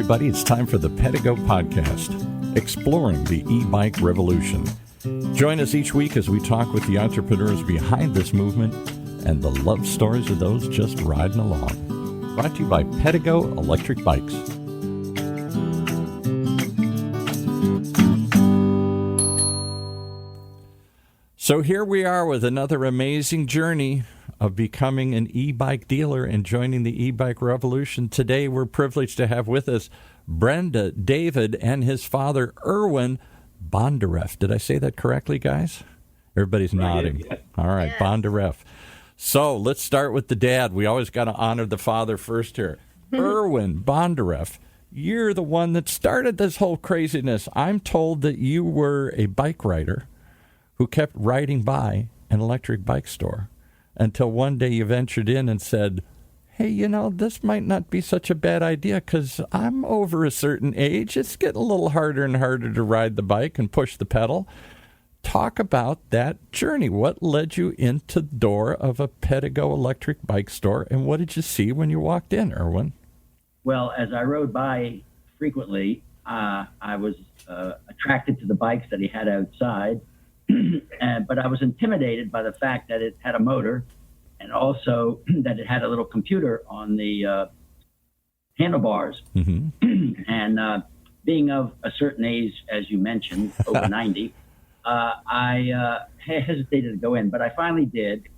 everybody. It's time for the Pedego Podcast, exploring the e-bike revolution. Join us each week as we talk with the entrepreneurs behind this movement and the love stories of those just riding along. Brought to you by Pedego Electric Bikes. So here we are with another amazing journey of becoming an e-bike dealer and joining the e-bike revolution. Today we're privileged to have with us Brenda, David, and his father, Erwin Bondareff. Did I say that correctly, guys? Everybody's nodding. Yeah. All right, yeah. Bondareff. So let's start with the dad. We always got to honor the father first here. Erwin Bondareff, you're the one that started this whole craziness. I'm told that you were a bike rider who kept riding by an electric bike store until one day you ventured in and said, hey, you know, this might not be such a bad idea because I'm over a certain age. It's getting a little harder and harder to ride the bike and push the pedal. Talk about that journey. What led you into the door of a Pedego Electric Bike store, and what did you see when you walked in, Erwin? Well, as I rode by frequently, I was attracted to the bikes that he had outside. But I was intimidated by the fact that it had a motor and also that it had a little computer on the handlebars. Mm-hmm. And being of a certain age, as you mentioned, over 90, I hesitated to go in, but I finally did.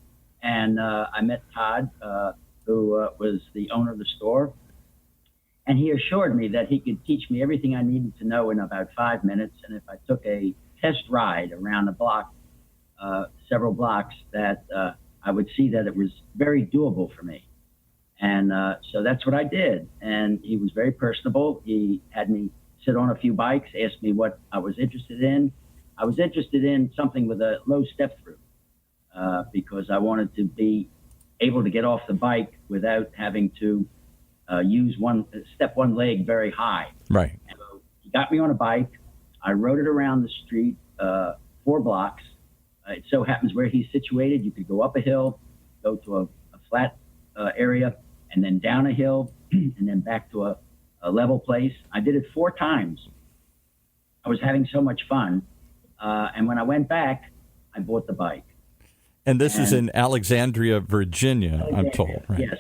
And I met Todd, who was the owner of the store. And he assured me that he could teach me everything I needed to know in about 5 minutes. And if I took a test ride around the block, several blocks, that I would see that it was very doable for me. And so that's what I did. And he was very personable. He had me sit on a few bikes, asked me what I was interested in. I was interested in something with a low step through because I wanted to be able to get off the bike without having to use step one leg very high. Right. So he got me on a bike. I rode it around the street, 4 blocks. It so happens where he's situated, you could go up a hill, go to a flat area, and then down a hill, and then back to a level place. I did it 4 times. I was having so much fun. And when I went back, I bought the bike. And this is in Alexandria, Virginia, I'm told, right? Yes.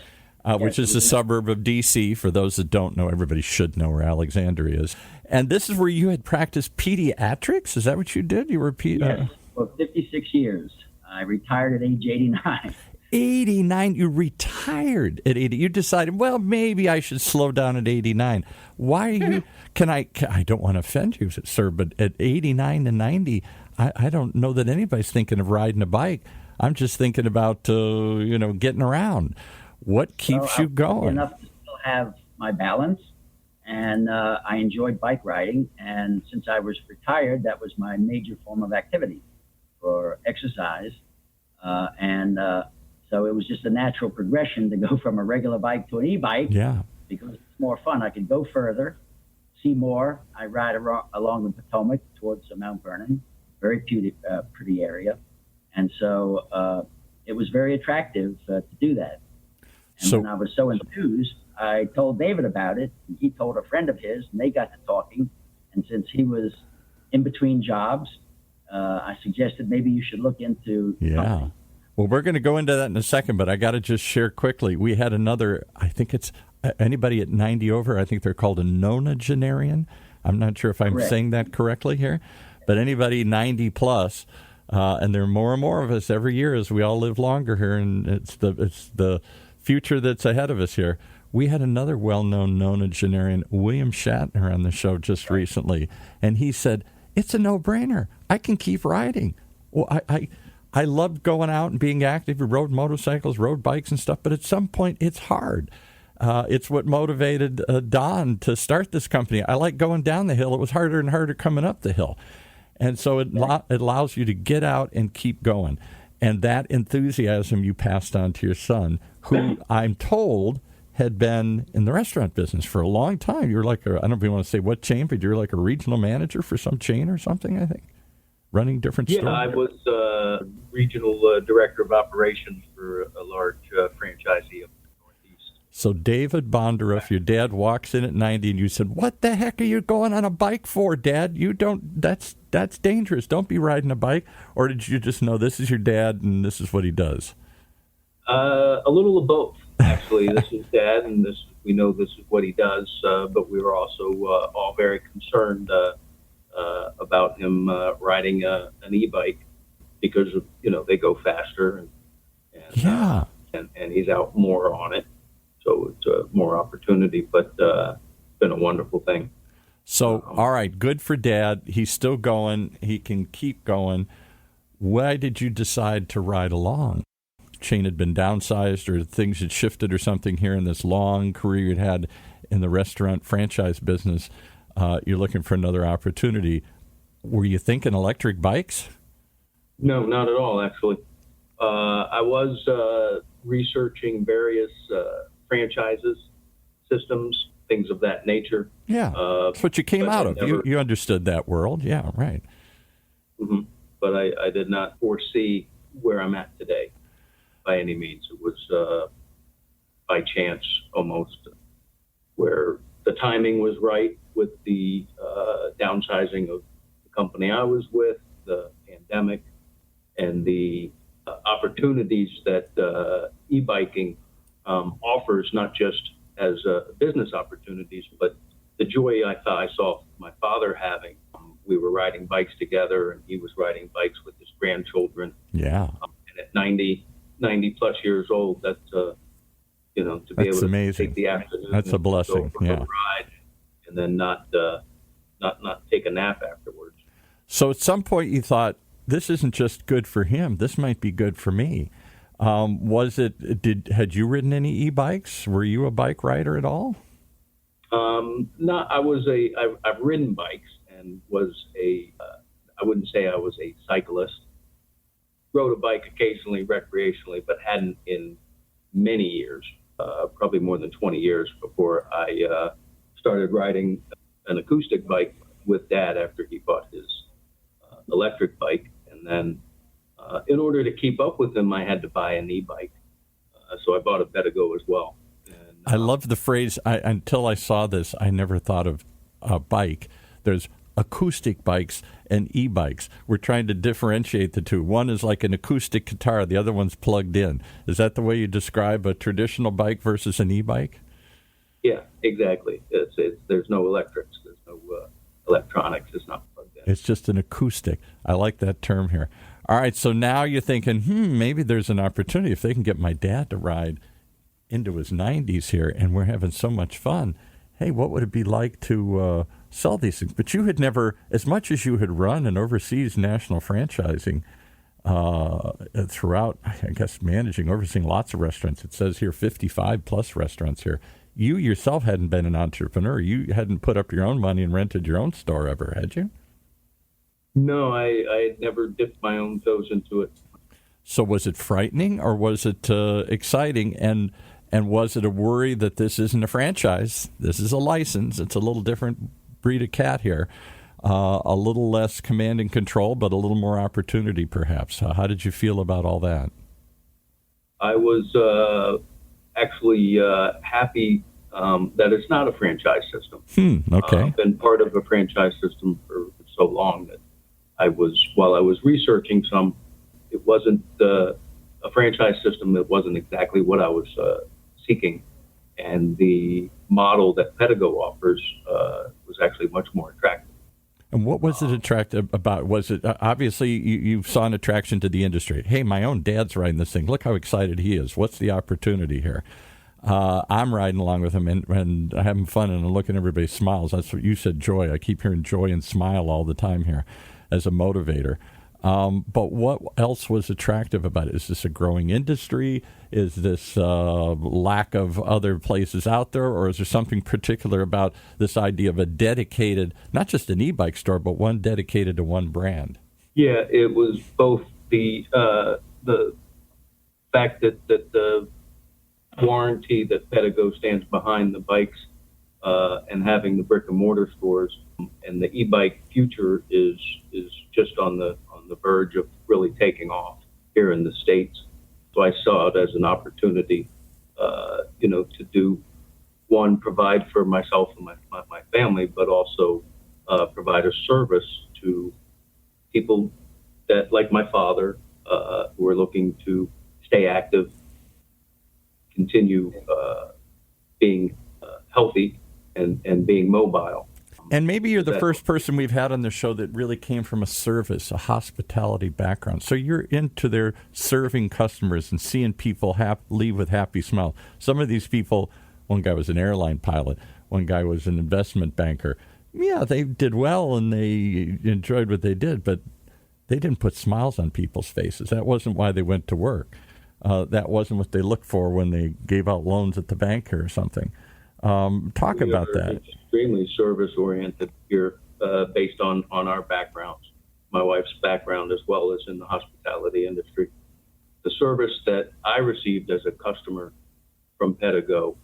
Which is a suburb of D.C. For those that don't know, everybody should know where Alexandria is. And this is where you had practiced pediatrics? Is that what you did? You were Yes, for 56 years. I retired at age 89. 89? You retired at 80. You decided, well, maybe I should slow down at 89. Why are you... I don't want to offend you, sir, but at 89 to 90, I don't know that anybody's thinking of riding a bike. I'm just thinking about, getting around. What keeps you going? Enough to still have my balance, and I enjoyed bike riding. And since I was retired, that was my major form of activity for exercise. So it was just a natural progression to go from a regular bike to an e-bike. Yeah, because it's more fun. I could go further, see more. I ride along the Potomac towards Mount Vernon, very pretty area, and so it was very attractive to do that. And when I was so enthused, I told David about it, and he told a friend of his, and they got to talking. And since he was in between jobs, I suggested maybe you should look into company. Well, we're going to go into that in a second, but I got to just share quickly. We had another, I think it's anybody at 90 over, I think they're called a nonagenarian. I'm not sure if I'm saying that correctly here, but anybody 90 plus, and there are more and more of us every year as we all live longer here, and it's the future that's ahead of us here. We had another well-known nonagenarian, William Shatner, on the show just recently, and he said, it's a no-brainer. I can keep riding. Well, I loved going out and being active. We rode motorcycles, rode bikes and stuff, but at some point it's hard. It's what motivated Don to start this company. I like going down the hill. It was harder and harder coming up the hill. And so it allows you to get out and keep going. And that enthusiasm you passed on to your son, who I'm told had been in the restaurant business for a long time. You're like, I don't know if you want to say what chain, but you're like a regional manager for some chain or something, I think, running different stores. Yeah, I was regional director of operations for a large franchisee of the Northeast. So David Bondareff, your dad walks in at 90, and you said, "What the heck are you going on a bike for, Dad? You don't. That's dangerous. Don't be riding a bike." Or did you just know this is your dad and this is what he does? A little of both, actually. This is Dad, and we know this is what he does. But we were also all very concerned about him riding an e-bike because of, they go faster and he's out more on it. So it's more opportunity, but it's been a wonderful thing. So, all right, good for Dad. He's still going. He can keep going. Why did you decide to ride along? Chain had been downsized or things had shifted or something here in this long career you'd had in the restaurant franchise business. You're looking for another opportunity. Were you thinking electric bikes? No, not at all, actually. I was researching various franchises, systems, things of that nature. Yeah, that's what you came out of. You understood that world. Yeah, right. Mm-hmm. But I did not foresee where I'm at today by any means. It was by chance almost, where the timing was right with the downsizing of the company I was with, the pandemic, and the opportunities that e-biking offers, not just as business opportunities, but the joy I saw my father having. We were riding bikes together, and he was riding bikes with his grandchildren. Yeah. And at 90 plus years old, that's, to be able to amazing. take the afternoon. That's a blessing. Yeah. Ride, and then not take a nap afterwards. So at some point you thought, this isn't just good for him. This might be good for me. Had you ridden any e-bikes? Were you a bike rider at all? No, I've ridden bikes and was I wouldn't say I was a cyclist. Rode a bike occasionally, recreationally, but hadn't in many years, probably more than 20 years before I started riding an acoustic bike with Dad after he bought his electric bike. And then in order to keep up with him, I had to buy an e-bike. So I bought a Pedego as well. And, I love the phrase, until I saw this, I never thought of a bike. There's acoustic bikes and e-bikes. We're trying to differentiate the two. One is like an acoustic guitar, the other one's plugged in. Is that the way you describe a traditional bike versus an e-bike? Yeah, exactly. There's no electrics. There's no electronics. It's not plugged in. It's just an acoustic. I like that term here. All right, so now you're thinking, maybe there's an opportunity if they can get my dad to ride into his 90s here, and we're having so much fun. Hey, what would it be like to sell these things? But you had never, as much as you had run an overseas national franchising throughout, I guess, overseeing lots of restaurants. It says here 55 plus restaurants here. You yourself hadn't been an entrepreneur. You hadn't put up your own money and rented your own store ever, had you? No, I had never dipped my own toes into it. So was it frightening or was it exciting? And was it a worry that this isn't a franchise? This is a license. It's a little different breed of cat here. A little less command and control, but a little more opportunity perhaps. How did you feel about all that? I was actually happy that it's not a franchise system. Okay. I've been part of a franchise system for so long that while I was researching some, it wasn't a franchise system. It wasn't exactly what I was seeking. And the model that Pedego offers was actually much more attractive. And what was it attractive about? Was it obviously you saw an attraction to the industry? Hey, my own dad's riding this thing. Look how excited he is. What's the opportunity here? I'm riding along with him and having fun, and I'm looking at everybody's smiles. That's what you said, joy. I keep hearing joy and smile all the time here as a motivator. But what else was attractive about it? Is this a growing industry? Is this lack of other places out there? Or is there something particular about this idea of a dedicated, not just an e-bike store, but one dedicated to one brand? Yeah, it was both the fact that the warranty that Pedego stands behind the bikes and having the brick and mortar stores, and the e-bike future is just on the verge of really taking off here in the States. So I saw it as an opportunity to do one, provide for myself and my family, but also provide a service to people that, like my father, who are looking to stay active, continue being healthy and being mobile. And maybe you're the first person we've had on the show that really came from a service, a hospitality background. So you're into their serving customers and seeing people leave with happy smiles. Some of these people, one guy was an airline pilot, one guy was an investment banker. Yeah, they did well and they enjoyed what they did, but they didn't put smiles on people's faces. That wasn't why they went to work. That wasn't what they looked for when they gave out loans at the bank or something. Talk about that. Extremely service-oriented here, based on our backgrounds. My wife's background as well is in the hospitality industry. The service that I received as a customer from Pedego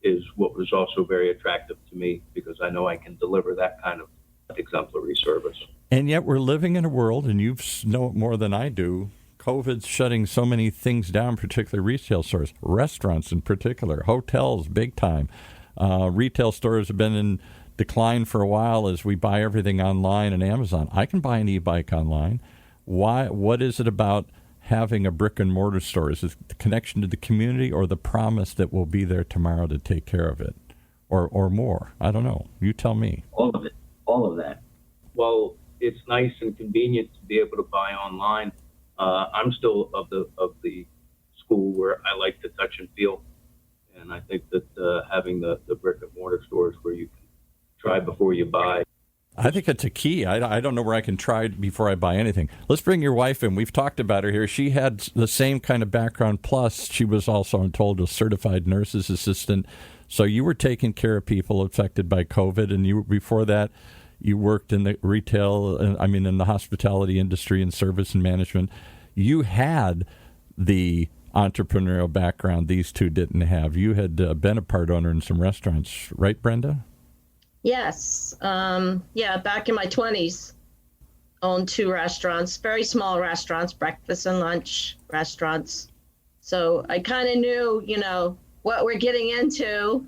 is what was also very attractive to me, because I know I can deliver that kind of exemplary service. And yet we're living in a world, and you know it more than I do, COVID's shutting so many things down, particularly retail stores, restaurants in particular, hotels big time. Retail stores have been in decline for a while as we buy everything online and Amazon. I can buy an e-bike online. Why? What is it about having a brick and mortar store? Is it the connection to the community or the promise that we'll be there tomorrow to take care of it, or more? I don't know. You tell me. All of it. All of that. Well, it's nice and convenient to be able to buy online. I'm still of the school where I like to touch and feel, and I think that having the brick and mortar stores where you can try before you buy. I think it's a key. I don't know where I can try before I buy anything. Let's bring your wife in. We've talked about her here. She had the same kind of background, plus she was also, I'm told, a certified nurse's assistant. So you were taking care of people affected by COVID, and before that, you worked in the retail, in the hospitality industry and service and management. You had the entrepreneurial background these two didn't have. You had been a part owner in some restaurants, right, Brenda? Yes. Back in my 20s, owned 2 restaurants, very small restaurants, breakfast and lunch restaurants. So I kind of knew, what we're getting into.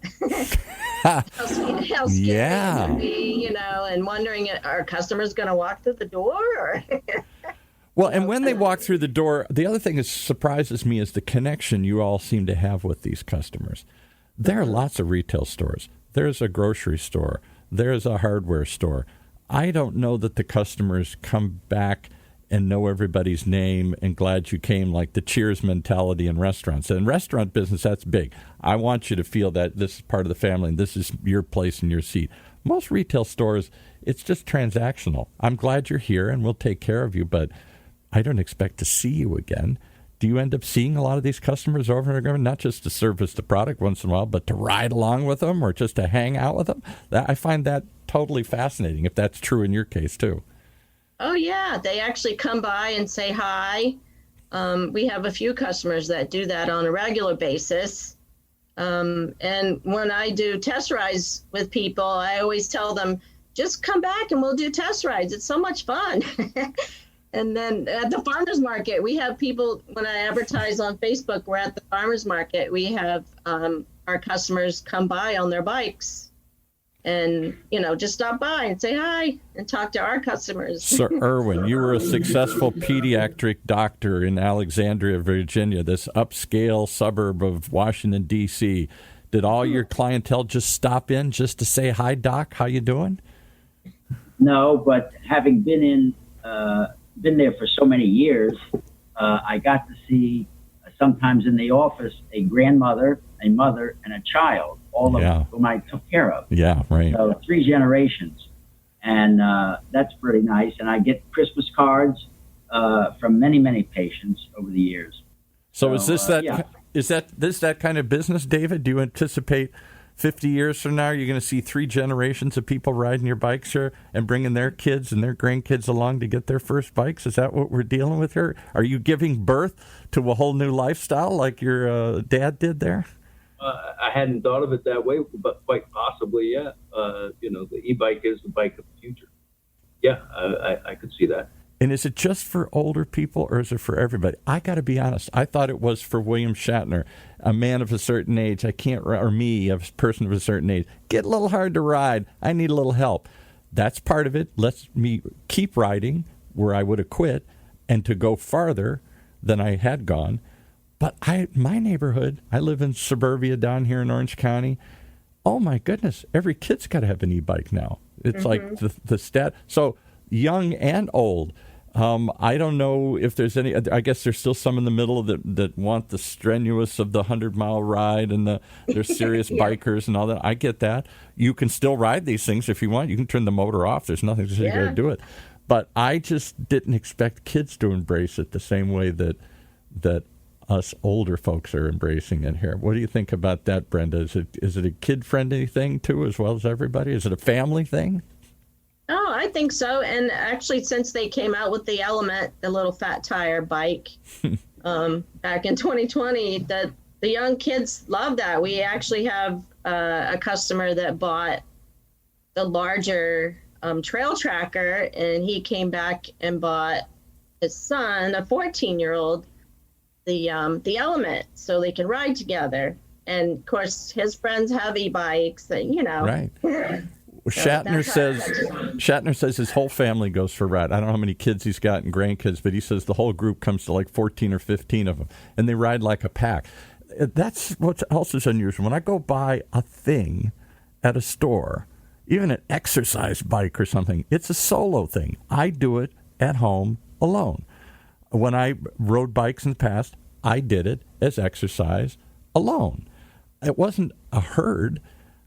How scary it would be, and wondering, are customers going to walk through the door? Or Well, and when they walk through the door, the other thing that surprises me is the connection you all seem to have with these customers. There are lots of retail stores. There's a grocery store. There's a hardware store. I don't know that the customers come back and know everybody's name and glad you came, like the cheers mentality in restaurants. And restaurant business, that's big. I want you to feel that this is part of the family and this is your place and your seat. Most retail stores, it's just transactional. I'm glad you're here and we'll take care of you, but I don't expect to see you again. Do you end up seeing a lot of these customers over and over, not just to service the product once in a while, but to ride along with them or just to hang out with them? I find that totally fascinating, if that's true in your case, too. Oh, yeah. They actually come by and say hi. We have a few customers that do that on a regular basis. And when I do test rides with people, I always tell them, just come back and we'll do test rides. It's so much fun. And then at the farmer's market, we have people, when I advertise on Facebook, we're at the farmer's market, we have our customers come by on their bikes and, just stop by and say hi and talk to our customers. So, Erwin, you were a successful pediatric doctor in Alexandria, Virginia, this upscale suburb of Washington, D.C. Did all your clientele just stop in just to say, hi, Doc, how you doing? No, but having been there for so many years, I got to see sometimes in the office a grandmother, a mother, and a child, all of whom I took care of. Yeah, right. So 3 generations, and that's pretty nice. And I get Christmas cards from many, many patients over the years. So is this that kind of business, David? Do you anticipate 50 years from now, you're going to see 3 generations of people riding your bikes here and bringing their kids and their grandkids along to get their first bikes? Is that what we're dealing with here? Are you giving birth to a whole new lifestyle like your dad did there? I hadn't thought of it that way, but quite possibly, yeah. The e-bike is the bike of the future. Yeah, I could see that. And is it just for older people or is it for everybody? I got to be honest. I thought it was for William Shatner, a man of a certain age. Or me, a person of a certain age. Get a little hard to ride. I need a little help. That's part of it. Lets me keep riding where I would have quit and to go farther than I had gone. But my neighborhood, I live in suburbia down here in Orange County. Oh, my goodness. Every kid's got to have an e-bike now. It's like the stat. So young and old. I don't know if there's any. I guess there's still some in the middle that want the strenuous of the 100-mile ride, and they're serious bikers and all that. I get that. You can still ride these things if you want. You can turn the motor off. There's nothing to say you got to do it. But I just didn't expect kids to embrace it the same way that us older folks are embracing it here. What do you think about that, Brenda? Is it a kid-friendly thing, too, as well as everybody? Is it a family thing? Oh, I think so. And actually, since they came out with the Element, the little fat tire bike, back in 2020, the young kids love that. We actually have a customer that bought the larger trail tracker, and he came back and bought his son, a 14-year-old, the Element, so they can ride together. And of course, his friends have e-bikes, and Right. Shatner says his whole family goes for a ride. I don't know how many kids he's got and grandkids, but he says the whole group comes to like 14 or 15 of them, and they ride like a pack. That's what else is unusual. When I go buy a thing at a store, even an exercise bike or something, it's a solo thing. I do it at home alone. When I rode bikes in the past, I did it as exercise alone. It wasn't a herd.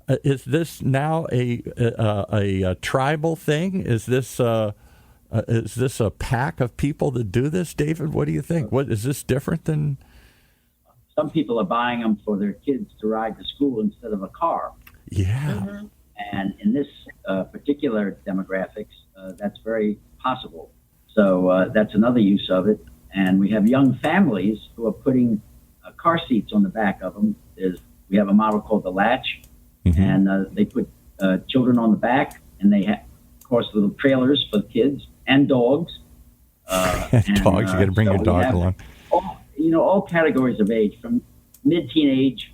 Is this now a tribal thing? Is this a pack of people that do this, David? What do you think? What is this different than? Some people are buying them for their kids to ride to school instead of a car. Yeah. And in this particular demographics, that's very possible. So that's another use of it. And we have young families who are putting car seats on the back of them. We have a model called the Latch, and they put children on the back, and they have, of course, little trailers for the kids and dogs. And dogs, you got to bring your dog along. All categories of age, from mid-teenage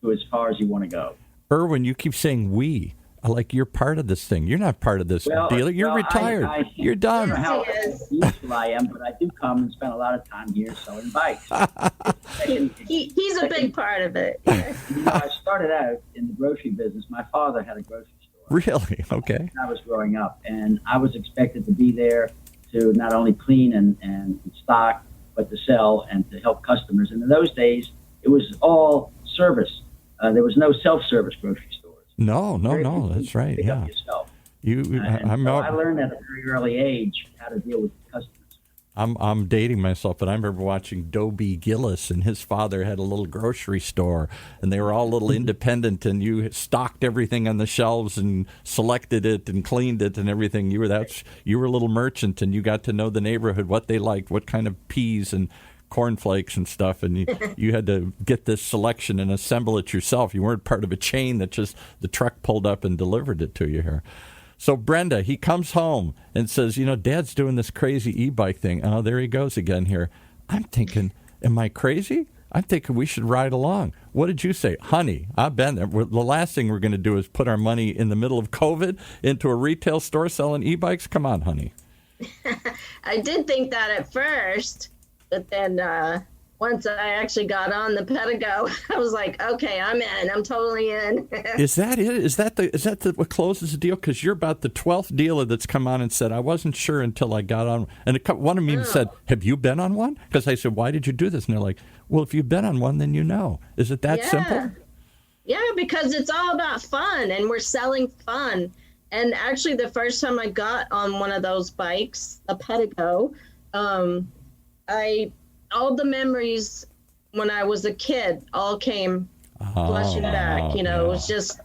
to as far as you want to go. Erwin, you keep saying we. Like you're part of this thing. You're not part of this deal. You're retired. You're done. I don't know how useful I am, but I do come and spend a lot of time here selling bikes. He's a big part of it. I started out in the grocery business. My father had a grocery store. Really? Okay. When I was growing up, and I was expected to be there to not only clean and stock, but to sell and to help customers. And in those days, it was all service. There was no self-service grocery store. No, that's right. Yeah. I learned at a very early age how to deal with customers. I'm dating myself, but I remember watching Dobie Gillis, and his father had a little grocery store, and they were all a little independent, and you stocked everything on the shelves and selected it and cleaned it and everything. You were a little merchant, and you got to know the neighborhood, what they liked, what kind of peas and cornflakes and stuff, and you had to get this selection and assemble it yourself. You weren't part of a chain that just the truck pulled up and delivered it to you here. So Brenda, he comes home and says, Dad's doing this crazy e-bike thing. Oh, there he goes again here. I'm thinking, am I crazy? I'm thinking we should ride along. What did you say? Honey, I've been there. The last thing we're going to do is put our money in the middle of COVID into a retail store selling e-bikes. Come on, honey. I did think that at first. But then once I actually got on the Pedego, I was like, okay, I'm in. I'm totally in. Is that it? Is that what closes the deal? Because you're about the 12th dealer that's come on and said, I wasn't sure until I got on. And one of them even said, have you been on one? Because I said, why did you do this? And they're like, well, if you've been on one, then you know. Is it that simple? Yeah, because it's all about fun, and we're selling fun. And actually, the first time I got on one of those bikes, a Pedego, all the memories when I was a kid all came flushing back. It was just,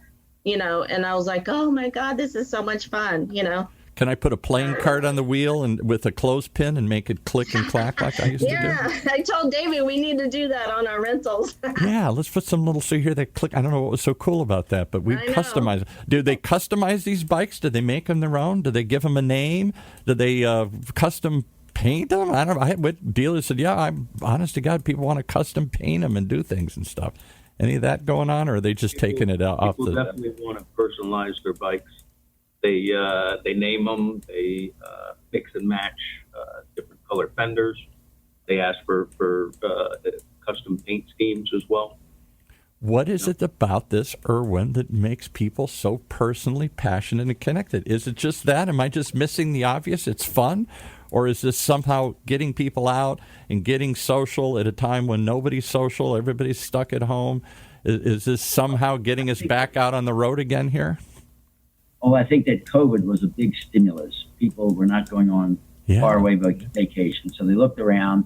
and I was like, oh my God, this is so much fun. Can I put a playing card on the wheel and with a clothespin and make it click and clack like I used to do? Yeah, I told David we need to do that on our rentals. Yeah, let's put some little, so you hear that click. I don't know what was so cool about that, but we customize it. Do they customize these bikes? Do they make them their own? Do they give them a name? Do they custom paint them? I don't know. I had dealers said, yeah, I'm honest to God, people want to custom paint them and do things and stuff. Any of that going on, or are they just taking it off the... People definitely want to personalize their bikes. They name them. They mix and match different color fenders. They ask for custom paint schemes as well. What is it about this, Erwin, that makes people so personally passionate and connected? Is it just that? Am I just missing the obvious? It's fun? Or is this somehow getting people out and getting social at a time when nobody's social, everybody's stuck at home? Is this somehow getting us back out on the road again here? Oh, I think that COVID was a big stimulus. People were not going on faraway vacations. So they looked around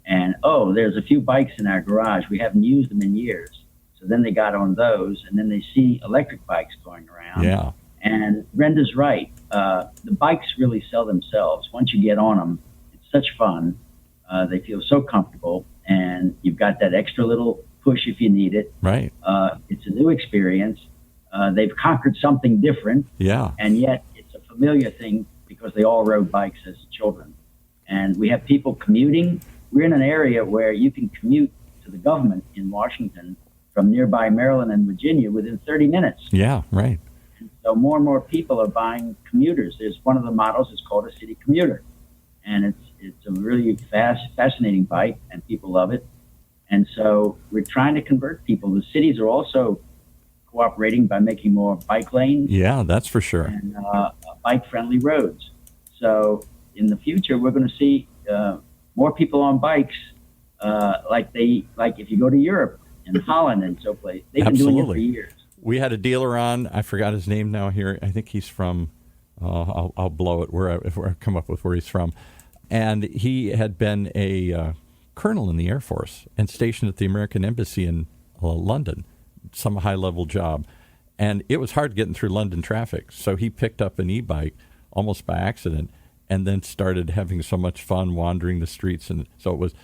and, there's a few bikes in our garage. We haven't used them in years. So then they got on those, and then they see electric bikes going around. Yeah. And Brenda's right. The bikes really sell themselves. Once you get on them, it's such fun. They feel so comfortable, and you've got that extra little push if you need it. Right. It's a new experience. They've conquered something different. Yeah. And yet it's a familiar thing because they all rode bikes as children. And we have people commuting. We're in an area where you can commute to the government in Washington from nearby Maryland and Virginia within 30 minutes. Yeah, right. And so more and more people are buying commuters. There's one of the models is called a city commuter. And it's a really fascinating bike, and people love it. And so we're trying to convert people. The cities are also cooperating by making more bike lanes. Yeah, that's for sure. And bike-friendly roads. So in the future, we're going to see more people on bikes, like if you go to Europe and Holland and so forth. They've been doing it for years. We had a dealer on. I forgot his name now here. I think he's from. I'll blow it if I come up with where he's from. And he had been a colonel in the Air Force and stationed at the American Embassy in London, some high-level job. And it was hard getting through London traffic. So he picked up an e-bike almost by accident and then started having so much fun wandering the streets. And so it was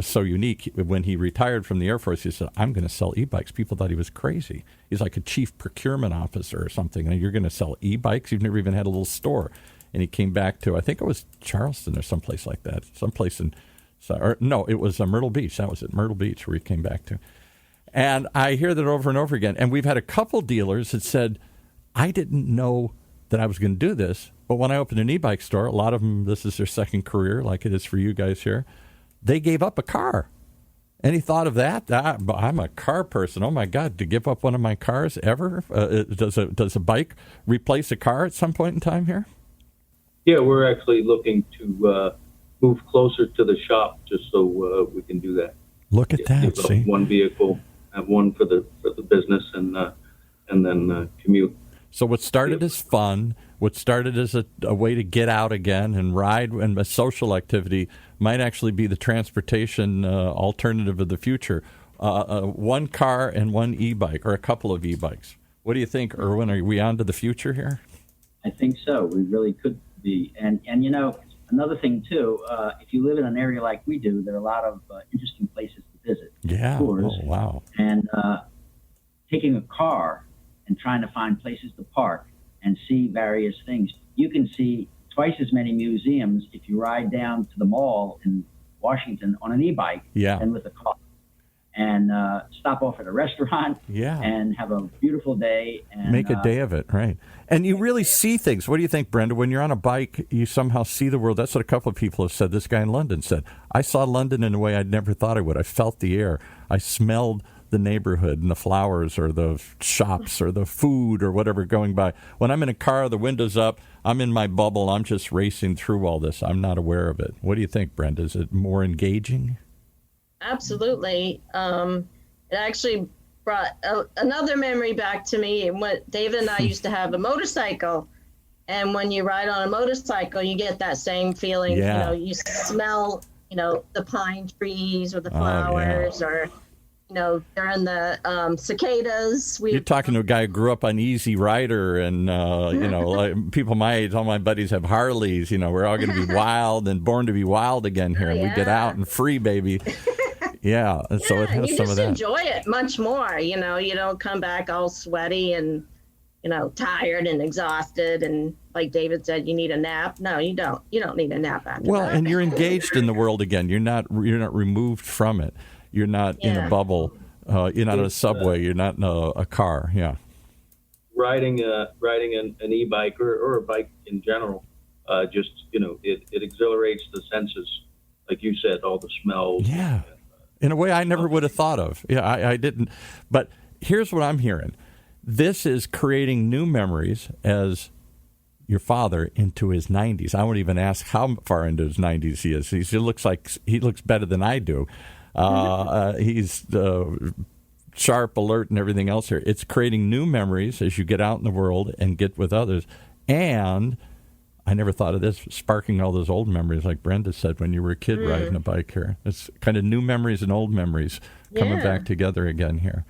so unique. When he retired from the Air Force, he said, I'm going to sell e-bikes. People thought he was crazy. He's like a chief procurement officer or something. And you're going to sell e-bikes? You've never even had a little store. And he came back to, I think it was Charleston or someplace like that. Someplace in, it was Myrtle Beach. That was it, Myrtle Beach, where he came back to. And I hear that over and over again. And we've had a couple dealers that said, I didn't know that I was going to do this. But when I opened an e-bike store, a lot of them, this is their second career, like it is for you guys here, they gave up a car. Any thought of that? I'm a car person. Oh, my God, to give up one of my cars ever? Does a bike replace a car at some point in time here? Yeah, we're actually looking to move closer to the shop just so we can do that. Look at that, see? One vehicle, have one for the business, and then commute. So what started as fun, what started as a way to get out again and ride and a social activity might actually be the transportation alternative of the future. One car and one e-bike, or a couple of e-bikes. What do you think, Erwin? Are we on to the future here? I think so. We really could be. And another thing, too, if you live in an area like we do, there are a lot of interesting places to visit. Yeah. Tours. Oh, wow. And taking a car and trying to find places to park and see various things. You can see twice as many museums if you ride down to the mall in Washington on an e-bike than with a car. And stop off at a restaurant and have a beautiful day. And make a day of it, right. And you really see things. What do you think, Brenda? When you're on a bike, you somehow see the world. That's what a couple of people have said. This guy in London said, I saw London in a way I'd never thought I would. I felt the air. I smelled the neighborhood and the flowers or the shops or the food or whatever going by. When I'm in a car, the window's up, I'm in my bubble, I'm just racing through all this. I'm not aware of it. What do you think, Brenda? Is it more engaging? Absolutely. It actually brought another memory back to me. When David and I used to have a motorcycle, and when you ride on a motorcycle, you get that same feeling. Yeah. You smell, the pine trees or the flowers, or they're in the cicadas. You're talking to a guy who grew up on Easy Rider, and like people my age, all my buddies have Harleys. We're all going to be wild and born to be wild again here. Yeah. We get out and free, baby. Yeah, and so it has some of that. You just enjoy it much more. You don't come back all sweaty and tired and exhausted, and like David said, you need a nap. No, you don't. You don't need a nap after that. And you're engaged in the world again. You're not removed from it. You're not in a bubble. You're not in a subway. You're not in a car. Yeah. Riding an e-bike or a bike in general, just it exhilarates the senses, like you said, all the smells. Yeah. In a way I never would have thought of. Yeah, I didn't. But here's what I'm hearing. This is creating new memories as your father into his 90s. I won't even ask how far into his 90s he is. He looks better than I do. He's sharp, alert, and everything else here. It's creating new memories as you get out in the world and get with others. And I never thought of this, sparking all those old memories, like Brenda said, when you were a kid riding a bike here. It's kind of new memories and old memories coming back together again here.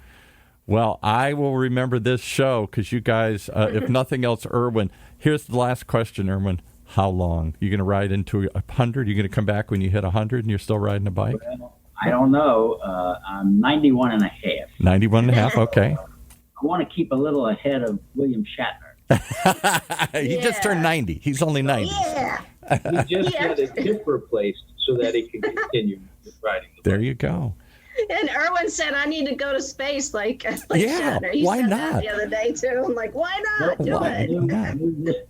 Well, I will remember this show because you guys, if nothing else, Erwin, here's the last question, Erwin. How long? You going to ride into 100? You going to come back when you hit 100 and you're still riding a bike? Well, I don't know. I'm 91 and a half. 91 and a half, okay. I want to keep a little ahead of William Shatner. He just turned 90. He's only 90. Yeah. He just had his hip replaced so that he can continue riding the bike. There you go. And Erwin said, I need to go to space like Yeah, Shatner. He why said not? that the other day, too. I'm like, why not? Do it.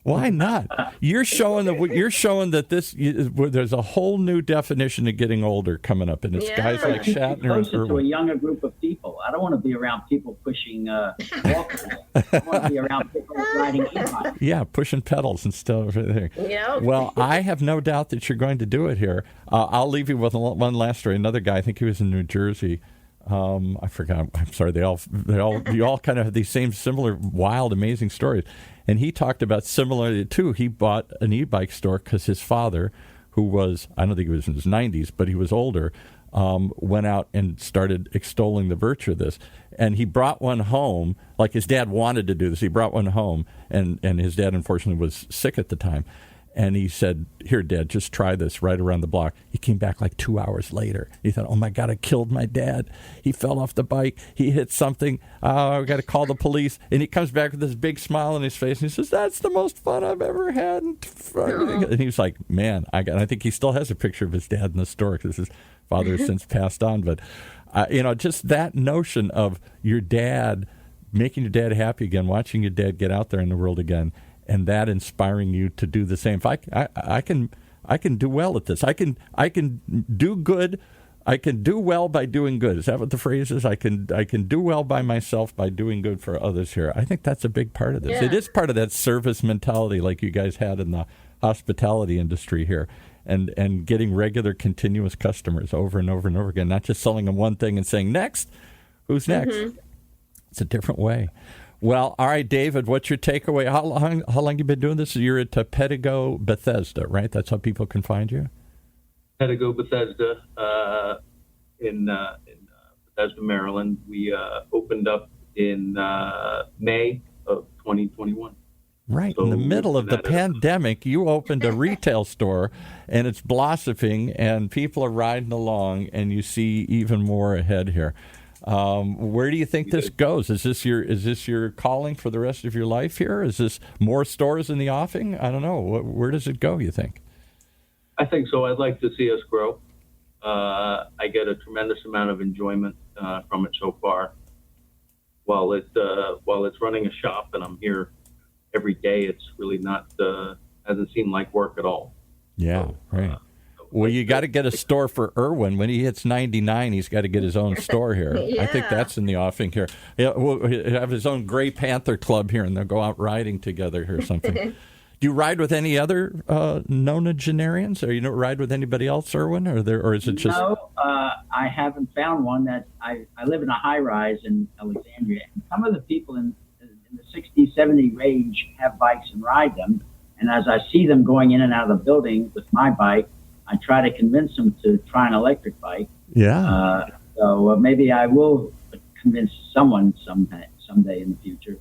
Why not? You're showing that there's a whole new definition of getting older coming up, and it's guys like Shatner and closer to a Erwin. younger group of people. I don't want to be around people pushing walkers. I want to be around people riding e-bikes. Yeah, pushing pedals and stuff. Yep. Well, I have no doubt that you're going to do it here. I'll leave you with one last story. Another guy, I think he was in New Jersey. I forgot. I'm sorry. You all kind of have these similar, wild, amazing stories. And he talked about similarly too. He bought an e-bike store because his father, who was, I don't think he was in his 90s, but he was older, went out and started extolling the virtue of this. And he brought one home, like his dad wanted to do this. He brought one home, and his dad, unfortunately, was sick at the time. And he said, here, Dad, just try this right around the block. He came back like 2 hours later. He thought, oh, my God, I killed my dad. He fell off the bike. He hit something. I've got to call the police. And he comes back with this big smile on his face. And he says, that's the most fun I've ever had. And he was like, man, I think he still has a picture of his dad in the store because his father has since passed on. But, just that notion of your dad, making your dad happy again, watching your dad get out there in the world again, and that inspiring you to do the same. If I can do well at this. I can do good. I can do well by doing good. Is that what the phrase is? I can do well by myself by doing good for others here. I think that's a big part of this. Yeah. It is part of that service mentality like you guys had in the hospitality industry here, and getting regular, continuous customers over and over and over again, not just selling them one thing and saying, next, who's next? Mm-hmm. It's a different way. Well, all right, David, what's your takeaway? How long you been doing this? You're at Pedego Bethesda, right? That's how people can find you? Pedego Bethesda in Bethesda, Maryland. We opened up in May of 2021. Right, So in the middle of the pandemic, you opened a retail store, and it's blossoming, and people are riding along, and you see even more ahead here. Where do you think this goes? Is this your calling for the rest of your life here? Is this more stores in the offing? I don't know. Where does it go, you think? I think so. I'd like to see us grow. I get a tremendous amount of enjoyment from it so far. While it's running a shop and I'm here every day, it's really not hasn't seemed like work at all. Yeah, right. Well, you got to get a store for Erwin. When he hits 99, he's got to get his own store here. Yeah. I think that's in the offing here. Yeah, we'll have his own Gray Panther Club here, and they'll go out riding together here or something. Do you ride with any other nonagenarians? Or you don't ride with anybody else, Erwin? Or is it just... No, I haven't found one. That I live in a high-rise in Alexandria, and some of the people in the 60, 70 range have bikes and ride them. And as I see them going in and out of the building with my bike, I try to convince them to try an electric bike. Yeah. So maybe I will convince someone someday in the future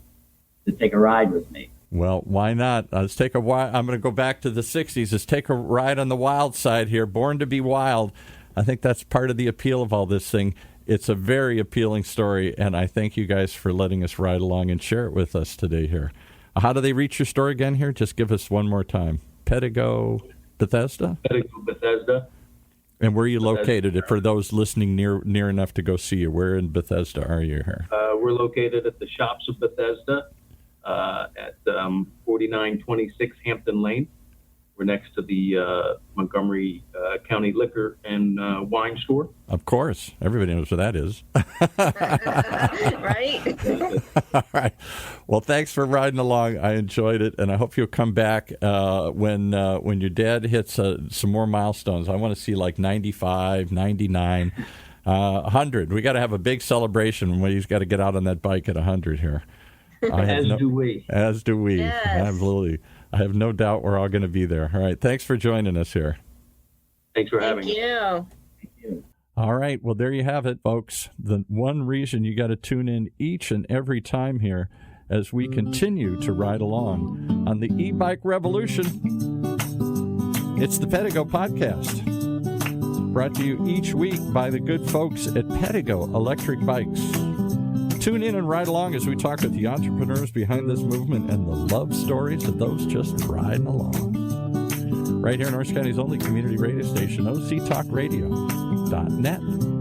to take a ride with me. Well, why not? Let's take I'm going to go back to the 60s. Let's take a ride on the wild side here. Born to be wild. I think that's part of the appeal of all this thing. It's a very appealing story, and I thank you guys for letting us ride along and share it with us today here. How do they reach your store again here? Just give us one more time. Pedego Bethesda? Pedego Bethesda. And where are you located? For those listening near enough to go see you, where in Bethesda are you here? We're located at the Shops of Bethesda at 4926 Hampton Lane. We're next to the Montgomery County Liquor and Wine Store. Of course. Everybody knows where that is. Right? All right. Well, thanks for riding along. I enjoyed it, and I hope you'll come back when your dad hits some more milestones. I want to see like 95, 99, 100. We got to have a big celebration when he's got to get out on that bike at 100 here. As do we. As do we. Yes. Absolutely. I have no doubt we're all going to be there. All right. Thanks for joining us here. Thanks for having me. Thank you. All right. Well, there you have it, folks. The one reason you got to tune in each and every time here as we continue to ride along on the e-bike revolution. It's the Pedego Podcast, brought to you each week by the good folks at Pedego Electric Bikes. Tune in and ride along as we talk with the entrepreneurs behind this movement and the love stories of those just riding along. Right here in Orange County's only community radio station, OCTalkRadio.net.